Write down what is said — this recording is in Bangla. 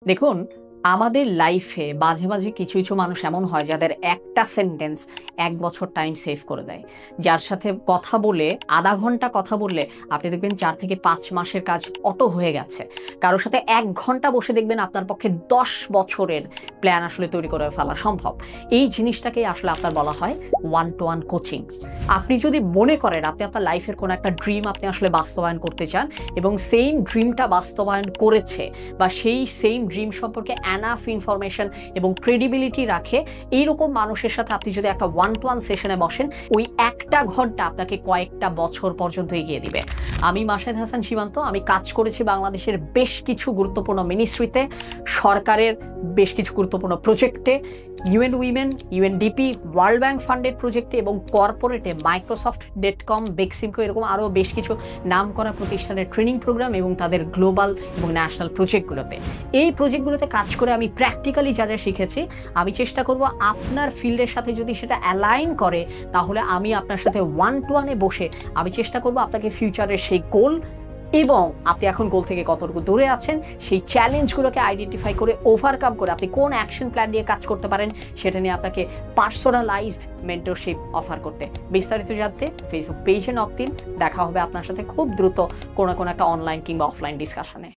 দেখুন, আমাদের লাইফে মাঝে, মাঝে কিছু মানুষ এমন হয় যাদের একটা সেন্টেন্স ১ বছর টাইম সেভ করে দেয়। যার সাথে কথা বলে ০.৫ ঘন্টা কথা বললে আপনি দেখবেন ৪ থেকে ৫ মাসের কাজ অটো হয়ে গেছে। কারো সাথে ১ ঘন্টা বসে দেখবেন আপনার পক্ষে ১০ বছরের প্ল্যান আসলে তৈরি করে ফেলা সম্ভব। এই জিনিসটাকেই আসলে আপনার বলা হয় ওয়ান টু ওয়ান কোচিং। আপনি যদি মনে করেন আপনি আপনার লাইফের কোনো একটা ড্রিম আপনি আসলে বাস্তবায়ন করতে চান এবং সেইম ড্রিমটা বাস্তবায়ন করেছে বা সেই সেইম ড্রিম সম্পর্কে এনাফ ইনফরমেশন এবং ক্রেডিবিলিটি রাখে এইরকম মানুষের সাথে আপনি যদি একটা ওয়ান টু ওয়ান সেশনে বসেন, ওই একটা ঘন্টা আপনাকে কয়েকটা বছর পর্যন্ত এগিয়ে দিবে। আমি মাসেদ হাসান সীমান্ত, আমি কাজ করেছি বাংলাদেশের বেশ কিছু গুরুত্বপূর্ণ মিনিস্ট্রিতে, সরকারের বেশ কিছু গুরুত্বপূর্ণ প্রজেক্টে, UN women, UNDP, world bank funded প্রজেক্টে এবং কর্পোরেটে মাইক্রোসফট, নেটকম, বেক্সিমকো এরকম আরও বেশ কিছু নাম করা প্রতিষ্ঠানের ট্রেনিং প্রোগ্রাম এবং তাদের গ্লোবাল এবং ন্যাশনাল প্রজেক্টগুলোতে। এই প্রজেক্টগুলোতে কাজ করে আমি প্র্যাকটিক্যালি যা যা শিখেছি, আমি চেষ্টা করব আপনার ফিল্ডের সাথে যদি সেটা অ্যালাইন করে, তাহলে আমি আপনার সাথে ওয়ান টু ওয়ানে বসে আমি চেষ্টা করব আপনাকে ফিউচারের সেই গোল এবং আপনি এখন গোল থেকে কতটুকু দূরে আছেন সেই চ্যালেঞ্জগুলোকে আইডেন্টিফাই করে ওভারকাম করে আপনি কোন অ্যাকশন প্ল্যান নিয়ে কাজ করতে পারেন সেটা নিয়ে আপনাকে পার্সোনালাইজড মেন্টরশিপ অফার করতে। বিস্তারিত জানতে ফেসবুক পেজে নক দিন। দেখা হবে আপনার সাথে খুব দ্রুত কোনো একটা অনলাইন কিংবা অফলাইন ডিসকাশনে।